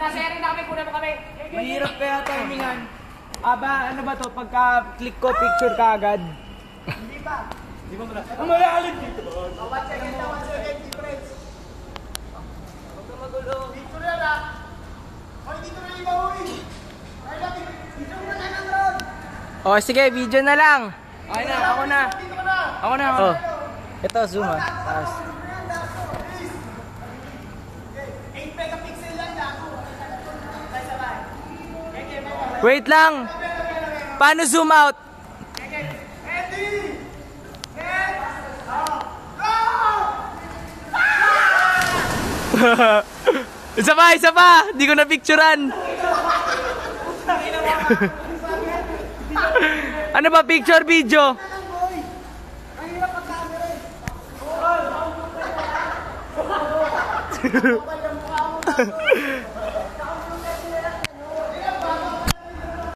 nasa area na kami, kunin mo kami. Mahirap kaya timingan. Aba, ano ba to? Pagka-click ko, picture ka agad. Hindi pa. Di ba mula? Ang malalim dito. One second, difference. Huwag ka magulo. Dito na lang. Hoy, dito na iba, huy. Dito na lang ang road. Oh, sige, video na lang. Okay na, ako na. Ako na, ako na. Ito, zoom ah. 8 megapixel lang ako. Sabay. Wait lang. Paano zoom out? Ready? Set! Go! Isa pa! Di ko na-picturean. Ano ba, picture, video? Ang hirap pag-camera eh.